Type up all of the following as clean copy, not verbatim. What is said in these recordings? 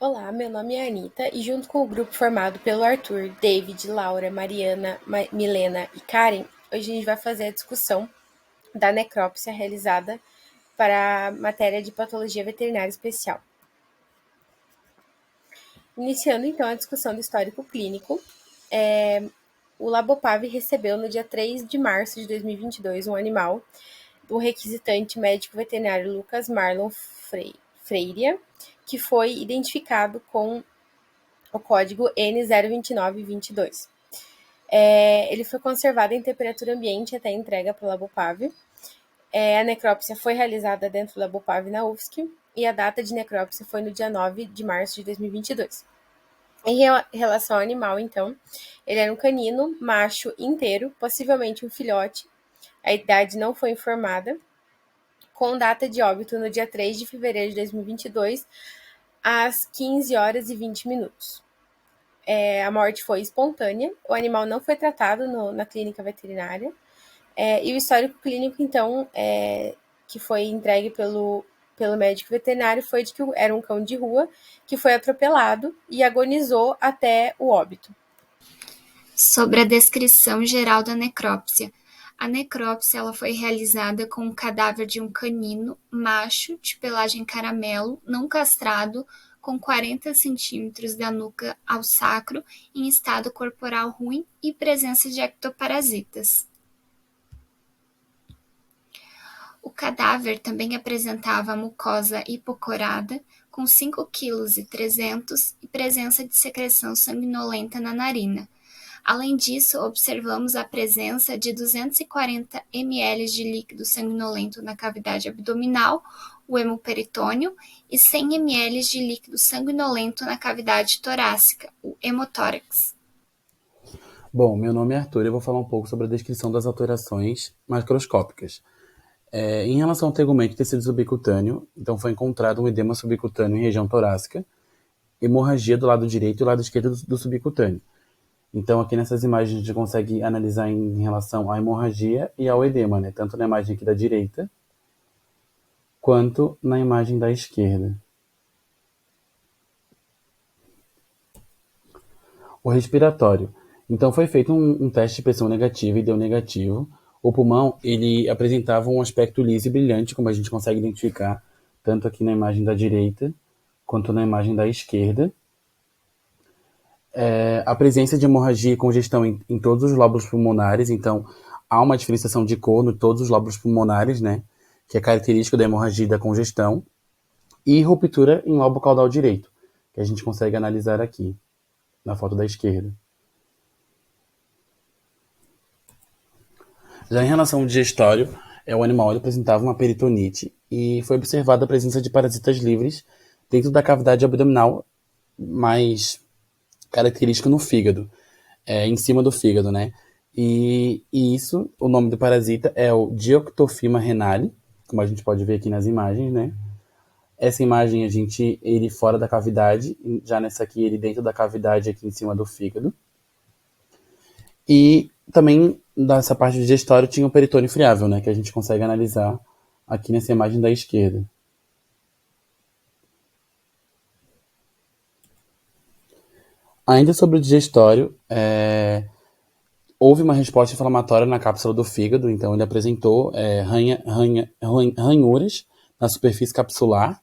Olá, meu nome é Anita e junto com o grupo formado pelo Arthur, David, Laura, Mariana, Milena e Karen, hoje a gente vai fazer a discussão da necrópsia realizada para a matéria de patologia veterinária especial. Iniciando então a discussão do histórico clínico, o Labopave recebeu no dia 3 de março de 2022 um animal do requisitante médico veterinário Lucas Marlon Freire, que foi identificado com o código N02922. Ele foi conservado em temperatura ambiente até a entrega para o Labopave. A necrópsia foi realizada dentro do Labopave na UFSC e a data de necrópsia foi no dia 9 de março de 2022. Em relação ao animal, então, ele era um canino, macho inteiro, possivelmente um filhote. A idade não foi informada, com data de óbito no dia 3 de fevereiro de 2022, às 15 horas e 20 minutos. A morte foi espontânea, o animal não foi tratado na clínica veterinária, e o histórico clínico, então, que foi entregue pelo médico veterinário foi de que era um cão de rua que foi atropelado e agonizou até o óbito. Sobre a descrição geral da necrópsia. A necrópsia ela foi realizada com o cadáver de um canino macho de pelagem caramelo, não castrado, com 40 centímetros da nuca ao sacro, em estado corporal ruim e presença de ectoparasitas. O cadáver também apresentava mucosa hipocorada, com 5,3 kg e presença de secreção sanguinolenta na narina. Além disso, observamos a presença de 240 ml de líquido sanguinolento na cavidade abdominal, o hemoperitônio, e 100 ml de líquido sanguinolento na cavidade torácica, o hemotórax. Bom, meu nome é Arthur e eu vou falar um pouco sobre a descrição das alterações macroscópicas. Em relação ao tegumento de tecido subcutâneo, então foi encontrado um edema subcutâneo em região torácica, hemorragia do lado direito e do lado esquerdo do subcutâneo. Então aqui nessas imagens a gente consegue analisar em relação à hemorragia e ao edema, né? Tanto na imagem aqui da direita, quanto na imagem da esquerda. O respiratório. Então foi feito um teste de pressão negativa e deu negativo. O pulmão, ele apresentava um aspecto liso e brilhante, como a gente consegue identificar, tanto aqui na imagem da direita, quanto na imagem da esquerda. A presença de hemorragia e congestão em todos os lóbulos pulmonares, então há uma diferenciação de cor em todos os lóbulos pulmonares, né, que é característico da hemorragia e da congestão, e ruptura em lobo caudal direito, que a gente consegue analisar aqui, na foto da esquerda. Já em relação ao digestório, o animal ele apresentava uma peritonite e foi observada a presença de parasitas livres dentro da cavidade abdominal, mais característica no fígado, em cima do fígado, né? E isso, o nome do parasita é o Dioctofima renale, como a gente pode ver aqui nas imagens, né? Essa imagem ele fora da cavidade, já nessa aqui ele dentro da cavidade aqui em cima do fígado. E também nessa parte do digestório tinha o peritônio friável, né? Que a gente consegue analisar aqui nessa imagem da esquerda. Ainda sobre o digestório, houve uma resposta inflamatória na cápsula do fígado, então ele apresentou ranhuras na superfície capsular,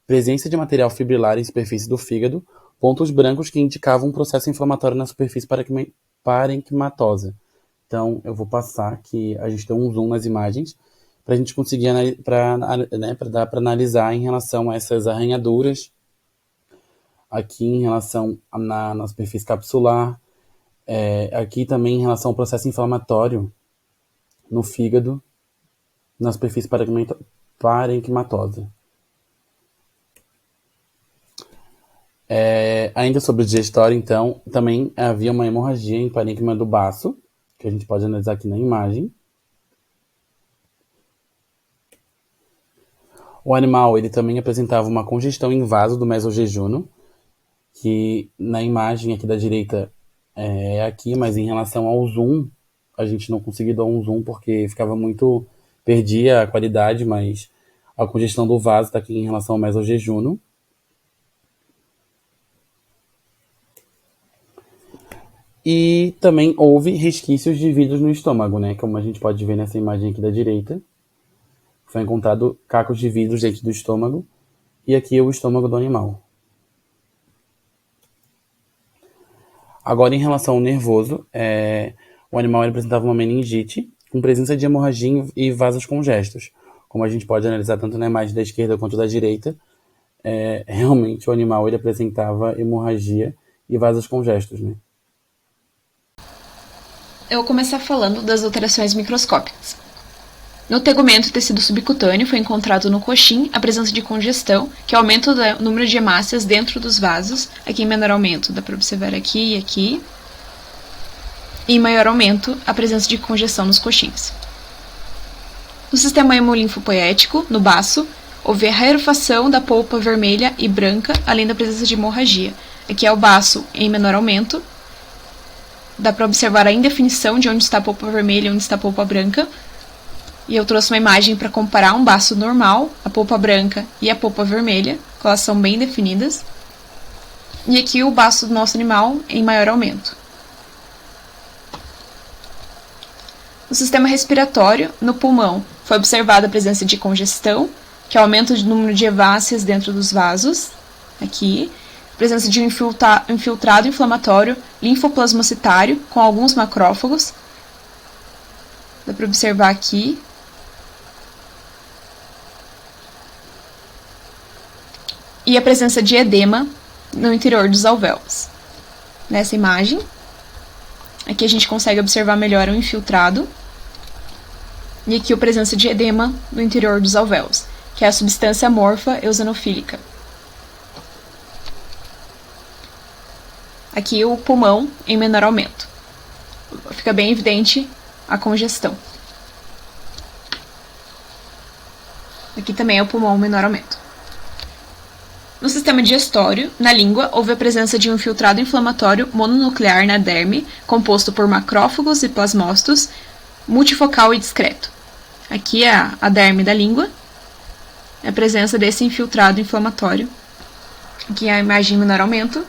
presença de material fibrilar em superfície do fígado, pontos brancos que indicavam um processo inflamatório na superfície parenquimatosa. Então, eu vou passar que a gente tem um zoom nas imagens para a gente conseguir dar para analisar em relação a essas arranhaduras aqui em relação na superfície capsular, aqui também em relação ao processo inflamatório no fígado, na superfície parenquimatosa. Ainda sobre o digestório, então, também havia uma hemorragia em parênquima do baço, que a gente pode analisar aqui na imagem. O animal ele também apresentava uma congestão em vaso do mesojejuno, que na imagem aqui da direita é aqui, mas em relação ao zoom, a gente não conseguiu dar um zoom porque ficava muito... perdia a qualidade, mas a congestão do vaso está aqui em relação ao mesojejuno. E também houve resquícios de vidros no estômago, né? Como a gente pode ver nessa imagem aqui da direita. Foi encontrado cacos de vidros dentro do estômago. E aqui é o estômago do animal. Agora, em relação ao nervoso, o animal apresentava uma meningite com presença de hemorragia e vasos congestos. Como a gente pode analisar tanto na imagem da esquerda quanto da direita, realmente o animal ele apresentava hemorragia e vasos congestos, né? Eu vou começar falando das alterações microscópicas. No tegumento e tecido subcutâneo foi encontrado no coxim a presença de congestão, que aumenta o número de hemácias dentro dos vasos, aqui em menor aumento, dá para observar aqui e aqui, e em maior aumento a presença de congestão nos coxins. No sistema hemolinfopoético, no baço, houve a rarefação da polpa vermelha e branca, além da presença de hemorragia. Aqui é o baço em menor aumento, dá para observar a indefinição de onde está a polpa vermelha e onde está a polpa branca. E eu trouxe uma imagem para comparar um baço normal, a polpa branca e a polpa vermelha, que elas são bem definidas. E aqui o baço do nosso animal em maior aumento. No sistema respiratório, no pulmão, foi observada a presença de congestão, que é o aumento do número de hemácias dentro dos vasos, aqui. Presença de um infiltrado inflamatório linfoplasmocitário com alguns macrófagos. Dá para observar aqui. E a presença de edema no interior dos alvéolos. Nessa imagem, aqui a gente consegue observar melhor o infiltrado. E aqui a presença de edema no interior dos alvéolos, que é a substância amorfa eosinofílica. Aqui o pulmão em menor aumento. Fica bem evidente a congestão. Aqui também é o pulmão em menor aumento. No sistema digestório, na língua, houve a presença de um infiltrado inflamatório mononuclear na derme, composto por macrófagos e plasmócitos, multifocal e discreto. Aqui é a derme da língua, a presença desse infiltrado inflamatório. Aqui é a imagem em menor aumento,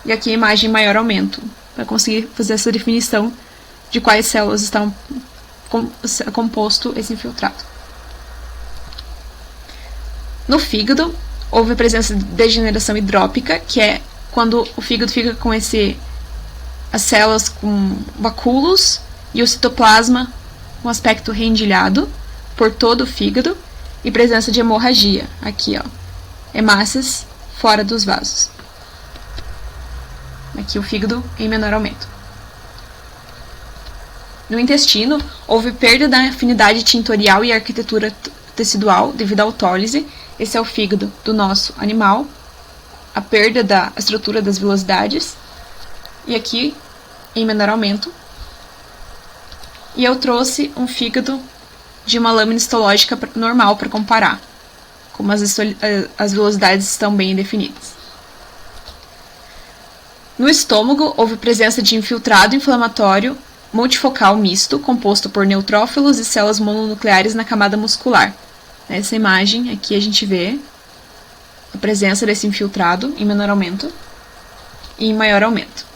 e aqui a imagem em maior aumento, para conseguir fazer essa definição de quais células estão composto esse infiltrado. No fígado, houve a presença de degeneração hidrópica, que é quando o fígado fica com as células com vacúolos e o citoplasma com aspecto rendilhado por todo o fígado, e presença de hemorragia, aqui ó, hemácias fora dos vasos. Aqui o fígado em menor aumento. No intestino, houve perda da afinidade tintorial e arquitetura tecidual devido à autólise. Esse é o fígado do nosso animal. A perda da estrutura das vilosidades. E aqui, em menor aumento. E eu trouxe um fígado de uma lâmina histológica normal para comparar, como as velocidades estão bem definidas. No estômago, houve presença de infiltrado inflamatório multifocal misto, composto por neutrófilos e células mononucleares na camada muscular. Nessa imagem, aqui a gente vê a presença desse infiltrado em menor aumento e em maior aumento.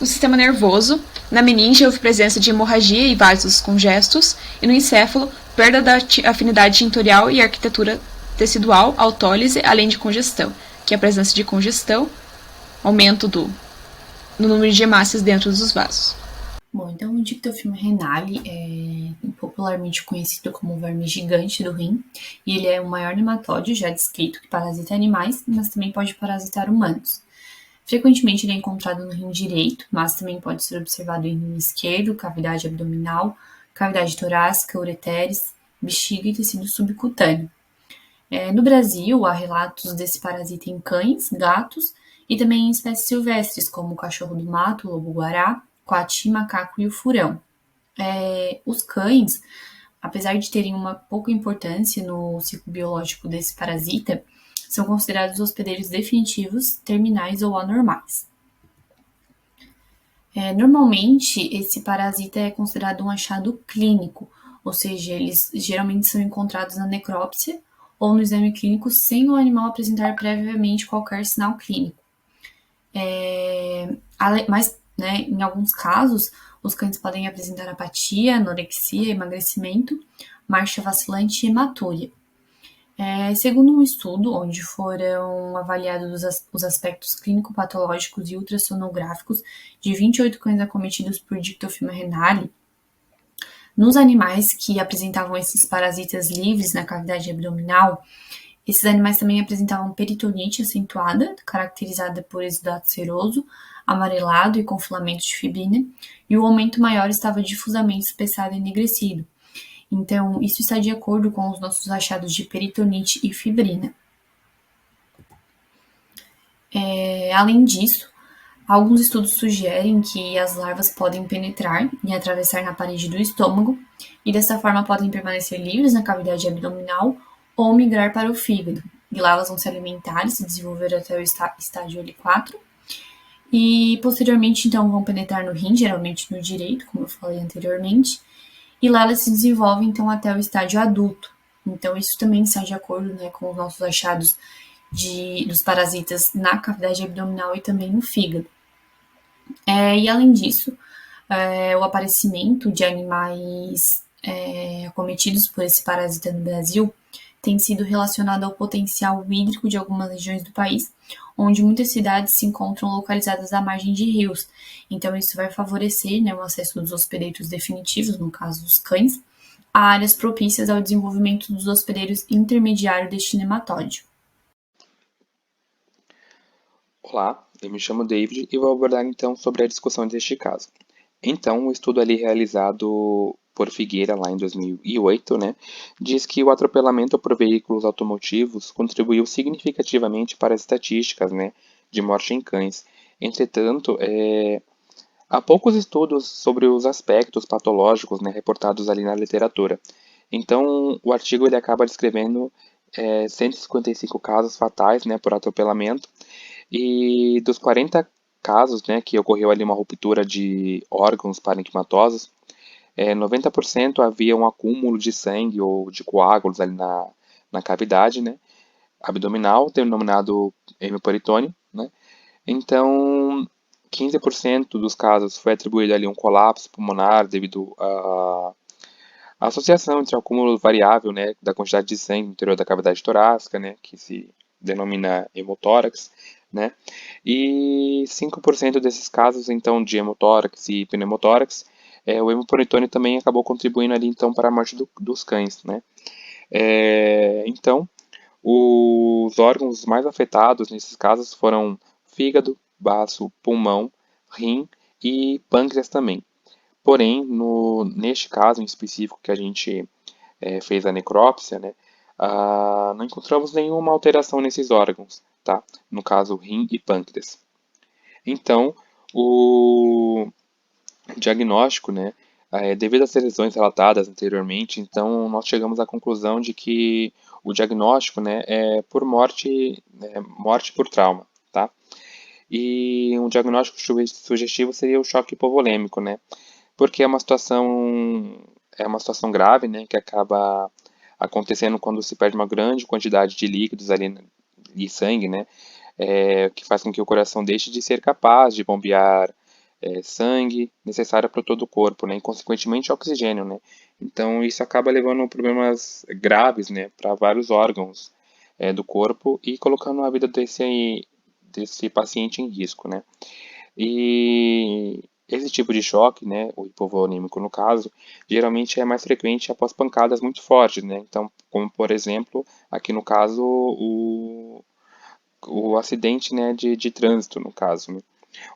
No sistema nervoso, na meninge houve presença de hemorragia e vasos congestos, e no encéfalo, perda da afinidade tintorial e arquitetura tecidual, autólise, além de congestão, que é a presença de congestão, aumento no número de hemácias dentro dos vasos. Bom, então o dictofilme renale é popularmente conhecido como o verme gigante do rim, e ele é o maior nematóide já descrito que parasita animais, mas também pode parasitar humanos. Frequentemente ele é encontrado no rim direito, mas também pode ser observado em rim esquerdo, cavidade abdominal, cavidade torácica, ureteres, bexiga e tecido subcutâneo. No Brasil, há relatos desse parasita em cães, gatos e também em espécies silvestres, como o cachorro do mato, o lobo-guará, coati, macaco e o furão. Os cães, apesar de terem uma pouca importância no ciclo biológico desse parasita, são considerados hospedeiros definitivos, terminais ou anormais. Normalmente, esse parasita é considerado um achado clínico, ou seja, eles geralmente são encontrados na necrópsia ou no exame clínico sem o animal apresentar previamente qualquer sinal clínico. Mas, né, em alguns casos, os cães podem apresentar apatia, anorexia, emagrecimento, marcha vacilante e hematúria. Segundo um estudo onde foram avaliados os aspectos clínico-patológicos e ultrassonográficos de 28 cães acometidos por Dictofilma renale, nos animais que apresentavam esses parasitas livres na cavidade abdominal, esses animais também apresentavam peritonite acentuada, caracterizada por exudato seroso, amarelado e com filamentos de fibrina, e o aumento maior estava difusamente espessado e enegrecido. Então, isso está de acordo com os nossos achados de peritonite e fibrina. Além disso, alguns estudos sugerem que as larvas podem penetrar e atravessar na parede do estômago e dessa forma podem permanecer livres na cavidade abdominal ou migrar para o fígado. E lá elas vão se alimentar e se desenvolver até o estágio L4 e posteriormente então vão penetrar no rim, geralmente no direito, como eu falei anteriormente, e lá elas se desenvolvem então até o estágio adulto. Então isso também está de acordo, né, com os nossos achados dos parasitas na cavidade abdominal e também no fígado. E além disso, o aparecimento de animais acometidos por esse parasita no Brasil tem sido relacionado ao potencial hídrico de algumas regiões do país, onde muitas cidades se encontram localizadas à margem de rios. Então, isso vai favorecer, né, o acesso dos hospedeiros definitivos, no caso dos cães, a áreas propícias ao desenvolvimento dos hospedeiros intermediários deste nematóide. Olá, eu me chamo David e vou abordar então sobre a discussão deste caso. Então, o estudo ali realizado por Figueira lá em 2008, né, diz que o atropelamento por veículos automotivos contribuiu significativamente para as estatísticas, né, de morte em cães. Entretanto, há poucos estudos sobre os aspectos patológicos, né, reportados ali na literatura. Então, o artigo ele acaba descrevendo 155 casos fatais, né, por atropelamento, e dos 40 casos, né, que ocorreu ali uma ruptura de órgãos parenquimatosos, 90% havia um acúmulo de sangue ou de coágulos ali na cavidade, né, abdominal, denominado hemiperitônio, né. Então, 15% dos casos foi atribuído ali um colapso pulmonar devido à associação entre o acúmulo variável, né, da quantidade de sangue no interior da cavidade torácica, né, que se denomina hemotórax, né, e 5% desses casos, então, de hemotórax e pneumotórax, o hemiperitônio também acabou contribuindo ali, então, para a morte dos cães, né. Então, os órgãos mais afetados nesses casos foram fígado, baço, pulmão, rim e pâncreas também. Porém, neste caso em específico que a gente fez a necrópsia, né, não encontramos nenhuma alteração nesses órgãos, tá? No caso, rim e pâncreas. Então, o diagnóstico, né, devido às lesões relatadas anteriormente, então nós chegamos à conclusão de que o diagnóstico, né, é por morte por trauma, tá? E um diagnóstico sugestivo seria o choque hipovolêmico, né? Porque é uma situação grave, né, que acaba acontecendo quando se perde uma grande quantidade de líquidos ali e sangue, né, que faz com que o coração deixe de ser capaz de bombear sangue necessário para todo o corpo, né, e consequentemente oxigênio, né. Então isso acaba levando a problemas graves, né, para vários órgãos do corpo e colocando a vida desse paciente em risco, né. E esse tipo de choque, né, o hipovolêmico no caso, geralmente é mais frequente após pancadas muito fortes, né? Então, como por exemplo, aqui no caso, o acidente, né, de trânsito, no caso, né?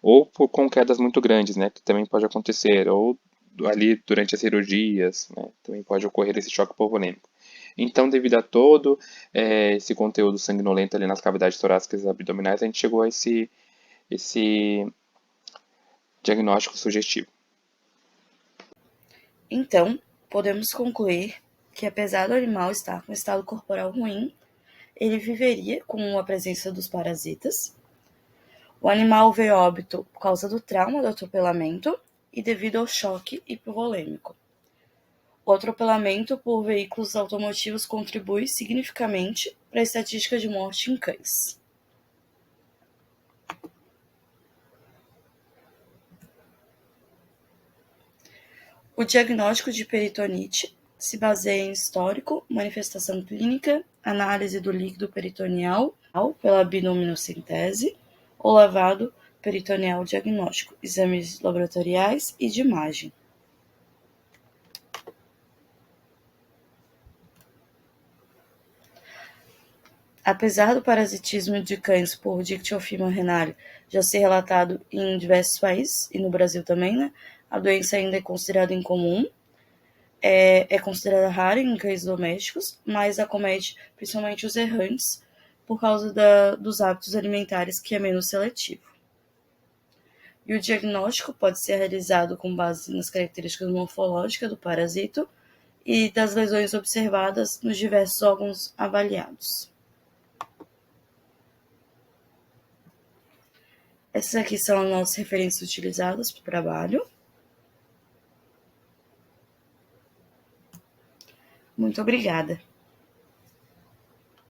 Ou com quedas muito grandes, né, que também pode acontecer, ou ali durante as cirurgias, né, também pode ocorrer esse choque hipovolêmico. Então, devido a todo esse conteúdo sanguinolento ali nas cavidades torácicas e abdominais, a gente chegou a esse diagnóstico sugestivo. Então, podemos concluir que, apesar do animal estar com estado corporal ruim, ele viveria com a presença dos parasitas. O animal veio a óbito por causa do trauma do atropelamento e devido ao choque hipovolêmico. O atropelamento por veículos automotivos contribui significativamente para a estatística de morte em cães. O diagnóstico de peritonite se baseia em histórico, manifestação clínica, análise do líquido peritoneal pela biluminescência, ou lavado peritoneal diagnóstico, exames laboratoriais e de imagem. Apesar do parasitismo de cães por Dictyofilma renale já ser relatado em diversos países, e no Brasil também, né, a doença ainda é considerada incomum, é considerada rara em cães domésticos, mas acomete principalmente os errantes por causa dos hábitos alimentares, que é menos seletivo. E o diagnóstico pode ser realizado com base nas características morfológicas do parasito e das lesões observadas nos diversos órgãos avaliados. Essas aqui são as nossas referências utilizadas para o trabalho. Muito obrigada.